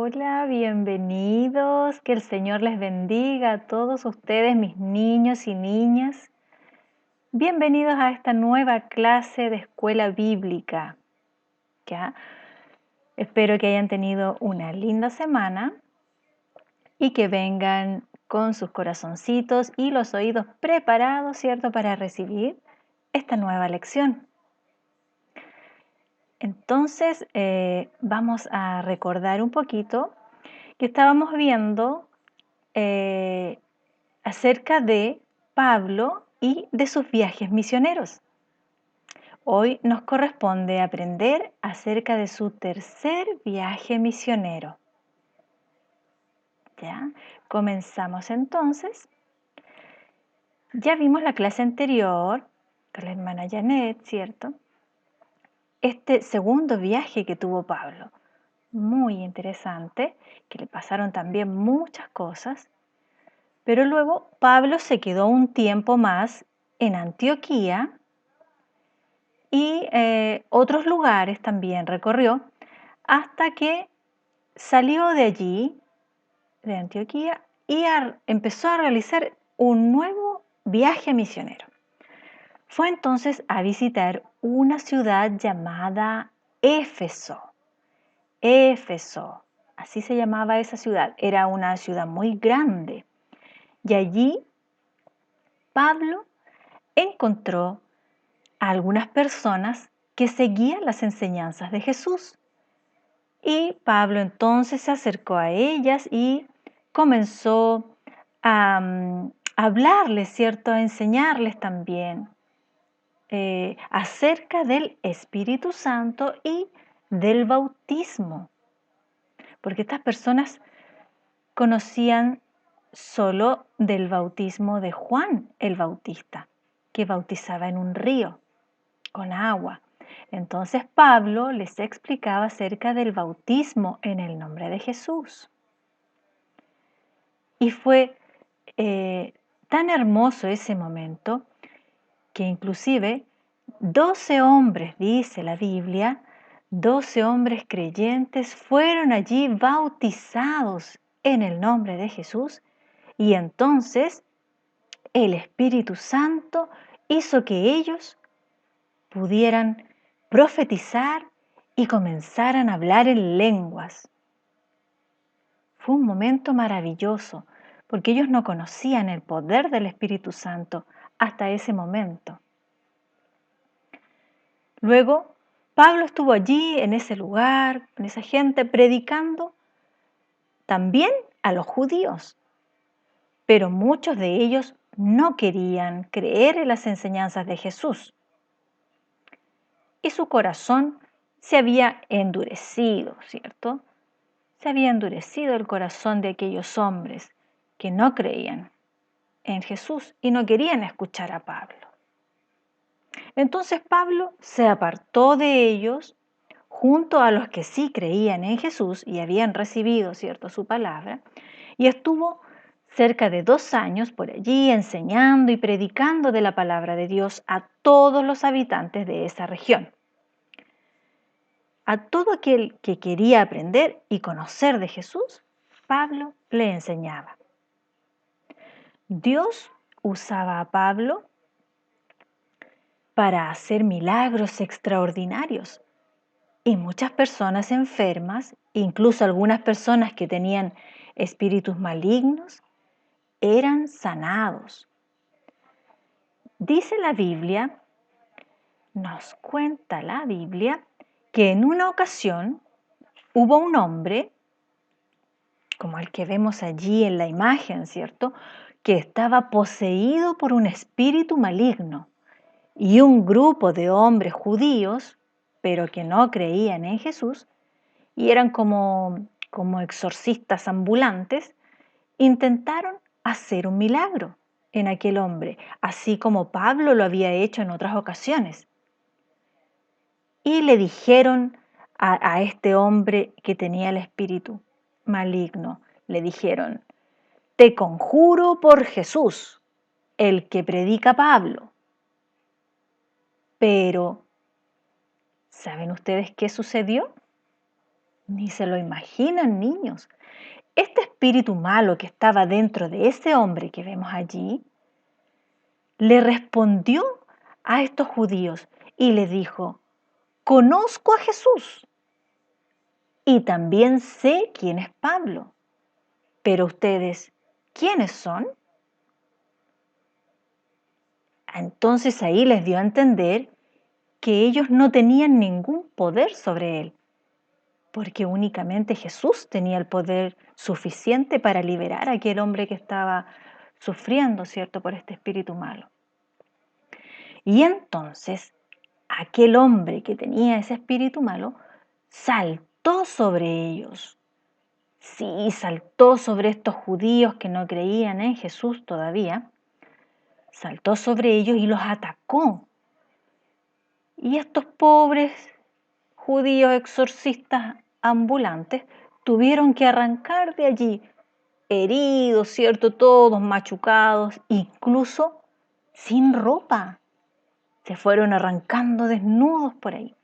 Hola, bienvenidos. Que el Señor les bendiga a todos ustedes, mis niños y niñas. Bienvenidos a esta nueva clase de escuela bíblica. ¿Ya? Espero que hayan tenido una linda semana y que vengan con sus corazoncitos y los oídos preparados, ¿cierto?, para recibir esta nueva lección. Entonces, vamos a recordar un poquito que estábamos viendo acerca de Pablo y de sus viajes misioneros. Hoy nos corresponde aprender acerca de su tercer viaje misionero. ¿Ya? Comenzamos entonces. Ya vimos la clase anterior con la hermana Janet, ¿cierto? Este segundo viaje que tuvo Pablo, muy interesante, que le pasaron también muchas cosas. Pero luego Pablo se quedó un tiempo más en Antioquía y otros lugares también recorrió hasta que salió de allí, de Antioquía, y empezó a realizar un nuevo viaje misionero. Fue entonces a visitar una ciudad llamada Éfeso. Éfeso, así se llamaba esa ciudad. Era una ciudad muy grande. Y allí Pablo encontró a algunas personas que seguían las enseñanzas de Jesús. Y Pablo entonces se acercó a ellas y comenzó a hablarles, ¿cierto? A enseñarles también acerca del Espíritu Santo y del bautismo. Porque estas personas conocían solo del bautismo de Juan el Bautista, que bautizaba en un río con agua. Entonces Pablo les explicaba acerca del bautismo en el nombre de Jesús. Y fue tan hermoso ese momento que inclusive 12 hombres, dice la Biblia, 12 hombres creyentes fueron allí bautizados en el nombre de Jesús y entonces el Espíritu Santo hizo que ellos pudieran profetizar y comenzaran a hablar en lenguas. Fue un momento maravilloso porque ellos no conocían el poder del Espíritu Santo hasta ese momento. Luego, Pablo estuvo allí, en ese lugar, con esa gente, predicando también a los judíos. Pero muchos de ellos no querían creer en las enseñanzas de Jesús. Y su corazón se había endurecido, ¿cierto? Se había endurecido el corazón de aquellos hombres que no creían en Jesús y no querían escuchar a Pablo. Entonces Pablo se apartó de ellos junto a los que sí creían en Jesús y habían recibido, ¿cierto?, su palabra, y estuvo cerca de 2 años por allí enseñando y predicando de la palabra de Dios a todos los habitantes de esa región. A todo aquel que quería aprender y conocer de Jesús, Pablo le enseñaba. Dios usaba a Pablo para hacer milagros extraordinarios y muchas personas enfermas, incluso algunas personas que tenían espíritus malignos, eran sanados. Dice la Biblia, nos cuenta la Biblia, que en una ocasión hubo un hombre, como el que vemos allí en la imagen, ¿cierto?, que estaba poseído por un espíritu maligno. Y un grupo de hombres judíos, pero que no creían en Jesús, y eran como exorcistas ambulantes, intentaron hacer un milagro en aquel hombre, así como Pablo lo había hecho en otras ocasiones. Y le dijeron a este hombre que tenía el espíritu maligno, le dijeron, te conjuro por Jesús, el que predica Pablo. Pero, ¿saben ustedes qué sucedió? Ni se lo imaginan, niños. Este espíritu malo que estaba dentro de ese hombre que vemos allí, le respondió a estos judíos y les dijo: conozco a Jesús y también sé quién es Pablo, pero ustedes, ¿quiénes son? Entonces ahí les dio a entender que ellos no tenían ningún poder sobre él, porque únicamente Jesús tenía el poder suficiente para liberar a aquel hombre que estaba sufriendo, ¿cierto?, por este espíritu malo. Y entonces aquel hombre que tenía ese espíritu malo saltó sobre ellos. Sí, saltó sobre estos judíos que no creían en Jesús todavía. Saltó sobre ellos y los atacó. Y estos pobres judíos exorcistas ambulantes tuvieron que arrancar de allí, heridos, ¿cierto? Todos machucados, incluso sin ropa. Se fueron arrancando desnudos por ahí.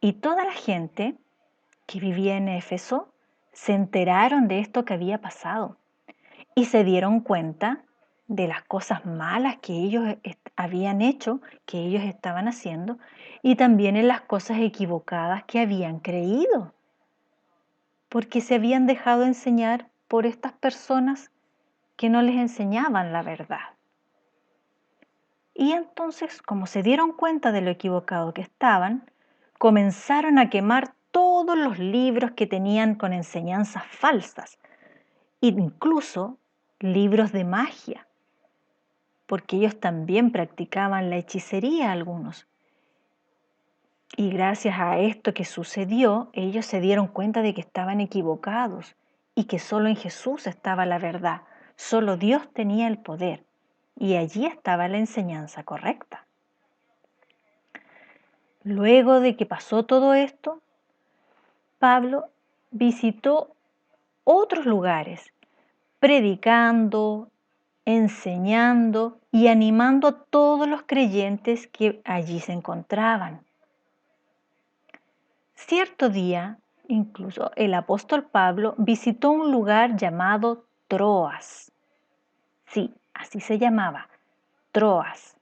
Y toda la gente que vivía en Éfeso se enteraron de esto que había pasado y se dieron cuenta de las cosas malas que ellos habían hecho, que ellos estaban haciendo, y también en las cosas equivocadas que habían creído, porque se habían dejado enseñar por estas personas que no les enseñaban la verdad. Y entonces, como se dieron cuenta de lo equivocado que estaban, comenzaron a quemar todos los libros que tenían con enseñanzas falsas, incluso libros de magia, porque ellos también practicaban la hechicería algunos. Y gracias a esto que sucedió, ellos se dieron cuenta de que estaban equivocados y que solo en Jesús estaba la verdad, solo Dios tenía el poder y allí estaba la enseñanza correcta. Luego de que pasó todo esto, Pablo visitó otros lugares, predicando, enseñando y animando a todos los creyentes que allí se encontraban. Cierto día, incluso el apóstol Pablo visitó un lugar llamado Troas. Sí, así se llamaba, Troas.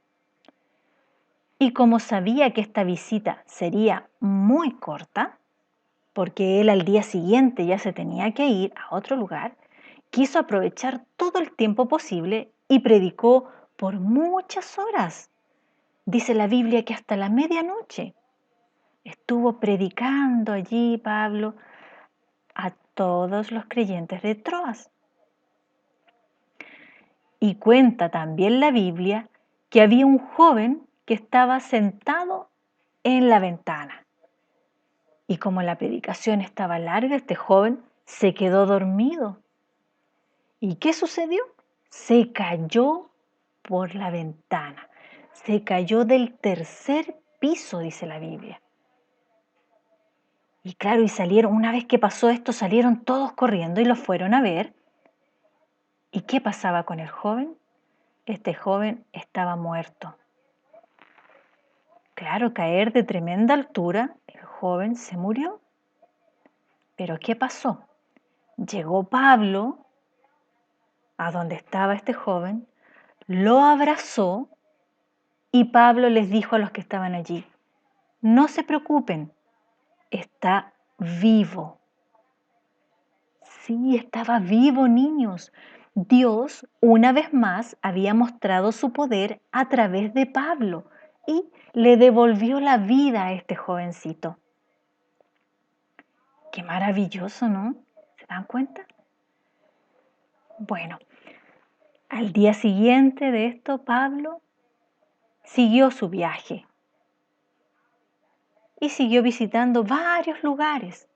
Y como sabía que esta visita sería muy corta, porque él al día siguiente ya se tenía que ir a otro lugar, quiso aprovechar todo el tiempo posible y predicó por muchas horas. Dice la Biblia que hasta la medianoche estuvo predicando allí Pablo a todos los creyentes de Troas. Y cuenta también la Biblia que había un joven que estaba sentado en la ventana. Y como la predicación estaba larga, este joven se quedó dormido. ¿Y qué sucedió? Se cayó por la ventana. Se cayó del tercer piso, dice la Biblia. Y claro, y salieron, una vez que pasó esto, salieron todos corriendo y lo fueron a ver. ¿Y qué pasaba con el joven? Este joven estaba muerto. Claro, caer de tremenda altura, el joven se murió. Pero ¿qué pasó? Llegó Pablo a donde estaba este joven, lo abrazó y Pablo les dijo a los que estaban allí: no se preocupen, está vivo. Sí, estaba vivo, niños. Dios una vez más había mostrado su poder a través de Pablo y le devolvió la vida a este jovencito. Qué maravilloso, ¿no? ¿Se dan cuenta? Bueno, al día siguiente de esto, Pablo siguió su viaje y siguió visitando varios lugares,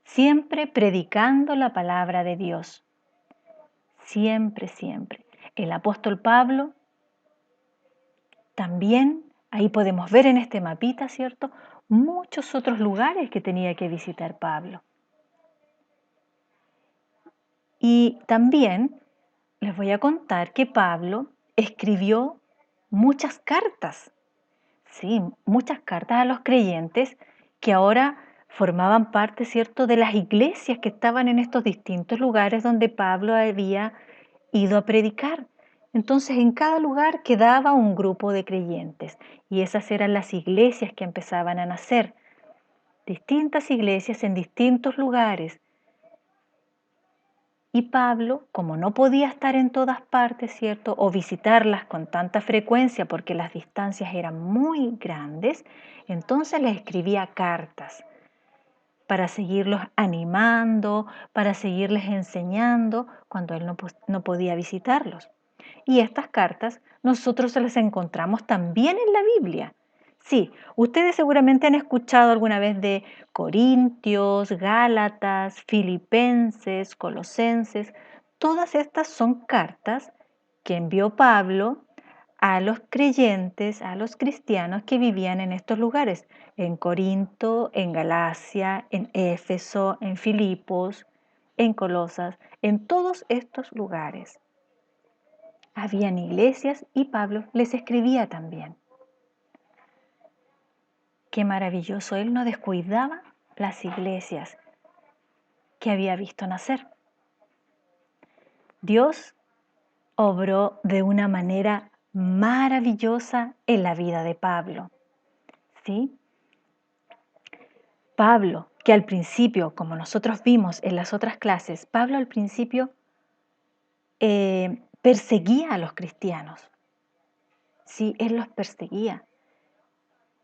siempre predicando la palabra de Dios. Siempre, siempre. El apóstol Pablo también, ahí podemos ver en este mapita, ¿cierto?, muchos otros lugares que tenía que visitar Pablo. Y también les voy a contar que Pablo escribió muchas cartas, sí, muchas cartas a los creyentes que ahora formaban parte, ¿cierto?, de las iglesias que estaban en estos distintos lugares donde Pablo había ido a predicar. Entonces, en cada lugar quedaba un grupo de creyentes y esas eran las iglesias que empezaban a nacer. Distintas iglesias en distintos lugares. Y Pablo, como no podía estar en todas partes, ¿cierto? O visitarlas con tanta frecuencia porque las distancias eran muy grandes, entonces les escribía cartas para seguirlos animando, para seguirles enseñando cuando él no podía visitarlos. Y estas cartas nosotros se las encontramos también en la Biblia. Sí, ustedes seguramente han escuchado alguna vez de Corintios, Gálatas, Filipenses, Colosenses. Todas estas son cartas que envió Pablo a los creyentes, a los cristianos que vivían en estos lugares, en Corinto, en Galacia, en Éfeso, en Filipos, en Colosas, en todos estos lugares. Habían iglesias y Pablo les escribía también. Qué maravilloso, él no descuidaba las iglesias que había visto nacer. Dios obró de una manera maravillosa en la vida de Pablo. ¿Sí? Pablo, que al principio, como nosotros vimos en las otras clases, Pablo al principio perseguía a los cristianos. Sí, él los perseguía.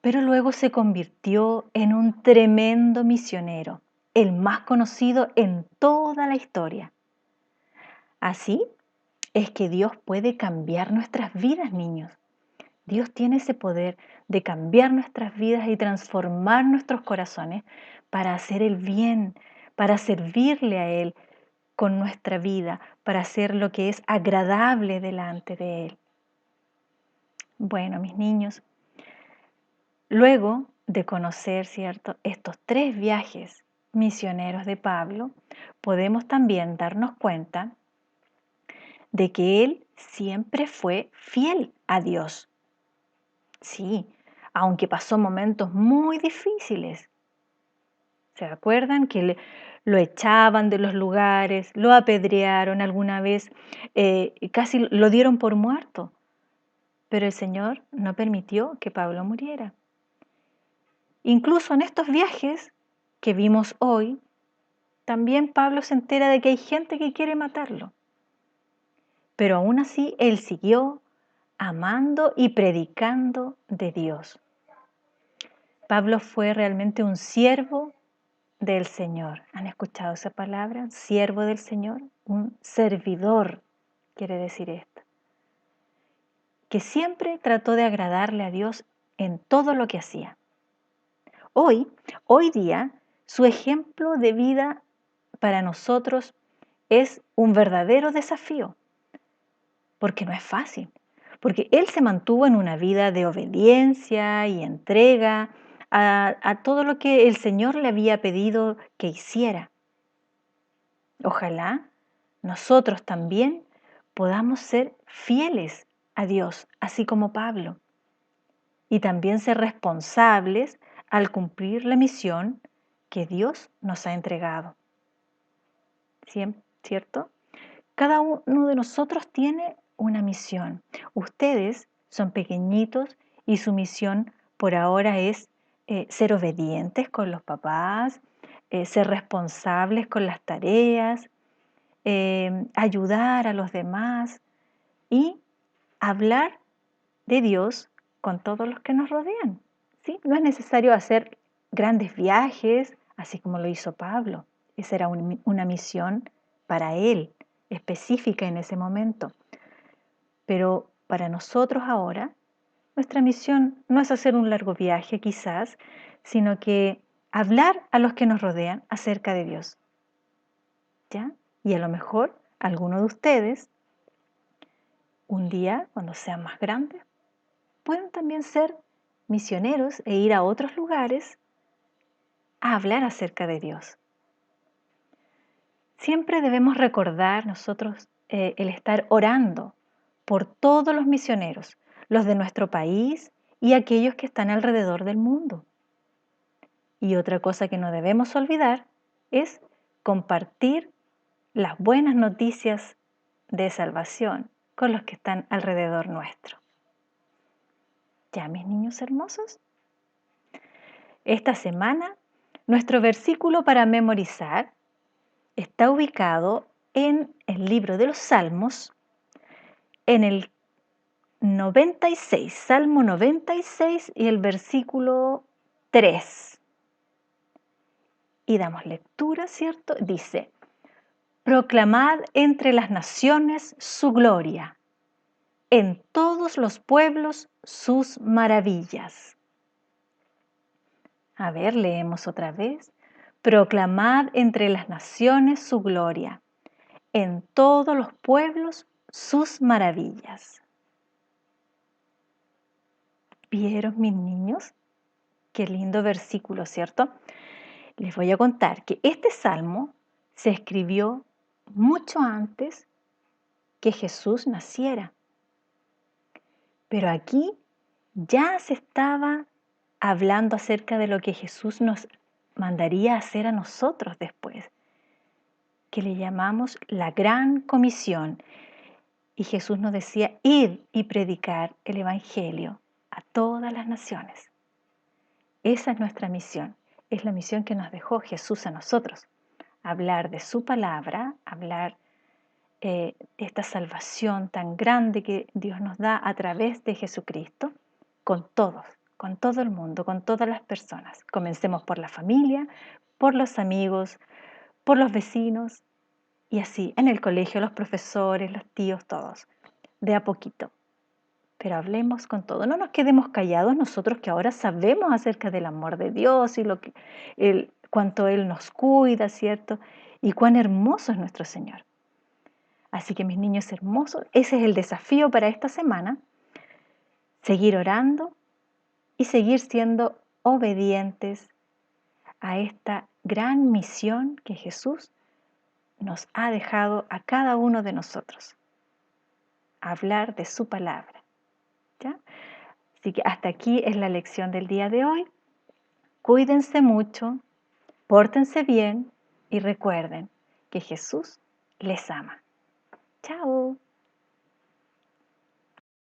Pero luego se convirtió en un tremendo misionero, el más conocido en toda la historia. Así es que Dios puede cambiar nuestras vidas, niños. Dios tiene ese poder de cambiar nuestras vidas y transformar nuestros corazones para hacer el bien, para servirle a Él con nuestra vida, para hacer lo que es agradable delante de Él. Bueno, mis niños, luego de conocer, ¿cierto?, estos 3 viajes misioneros de Pablo, podemos también darnos cuenta de que él siempre fue fiel a Dios. Sí, aunque pasó momentos muy difíciles. ¿Se acuerdan que lo echaban de los lugares, lo apedrearon alguna vez, casi lo dieron por muerto? Pero el Señor no permitió que Pablo muriera. Incluso en estos viajes que vimos hoy, también Pablo se entera de que hay gente que quiere matarlo. Pero aún así él siguió amando y predicando de Dios. Pablo fue realmente un siervo del Señor. ¿Han escuchado esa palabra? Siervo del Señor, un servidor, quiere decir esto. Que siempre trató de agradarle a Dios en todo lo que hacía. Hoy día, su ejemplo de vida para nosotros es un verdadero desafío, porque no es fácil, porque él se mantuvo en una vida de obediencia y entrega a todo lo que el Señor le había pedido que hiciera. Ojalá nosotros también podamos ser fieles a Dios, así como Pablo, y también ser responsables al cumplir la misión que Dios nos ha entregado. ¿Cierto? Cada uno de nosotros tiene una misión. Ustedes son pequeñitos y su misión por ahora es ser obedientes con los papás, ser responsables con las tareas, ayudar a los demás y hablar de Dios con todos los que nos rodean. ¿Sí? No es necesario hacer grandes viajes, así como lo hizo Pablo. Esa era una misión para él, específica en ese momento. Pero para nosotros ahora, nuestra misión no es hacer un largo viaje quizás, sino que hablar a los que nos rodean acerca de Dios. ¿Ya? Y a lo mejor alguno de ustedes, un día, cuando sean más grandes, pueden también ser misioneros e ir a otros lugares a hablar acerca de Dios. Siempre debemos recordar nosotros el estar orando por todos los misioneros, los de nuestro país y aquellos que están alrededor del mundo. Y otra cosa que no debemos olvidar es compartir las buenas noticias de salvación con los que están alrededor nuestro. ¿Ya, mis niños hermosos? Esta semana, nuestro versículo para memorizar está ubicado en el libro de los Salmos, en el 96, Salmo 96 y el versículo 3. Y damos lectura, ¿cierto? Dice: proclamad entre las naciones su gloria, en todos los pueblos sus maravillas. A ver, leemos otra vez. Proclamad entre las naciones su gloria, en todos los pueblos sus maravillas. ¿Vieron, mis niños? Qué lindo versículo, ¿cierto? Les voy a contar que este salmo se escribió mucho antes que Jesús naciera. Pero aquí ya se estaba hablando acerca de lo que Jesús nos mandaría a hacer a nosotros después, que le llamamos la Gran Comisión. Y Jesús nos decía: id y predicar el Evangelio a todas las naciones. Esa es nuestra misión, es la misión que nos dejó Jesús a nosotros. Hablar de su palabra, hablar esta salvación tan grande que Dios nos da a través de Jesucristo con todos, con todo el mundo, con todas las personas. Comencemos por la familia, por los amigos, por los vecinos y así, en el colegio, los profesores, los tíos, todos, de a poquito. Pero hablemos con todo, no nos quedemos callados nosotros que ahora sabemos acerca del amor de Dios y cuánto Él nos cuida, ¿cierto? Y cuán hermoso es nuestro Señor. Así que, mis niños hermosos, ese es el desafío para esta semana: seguir orando y seguir siendo obedientes a esta gran misión que Jesús nos ha dejado a cada uno de nosotros: hablar de su palabra. ¿Ya? Así que hasta aquí es la lección del día de hoy. Cuídense mucho, pórtense bien y recuerden que Jesús les ama. Chao.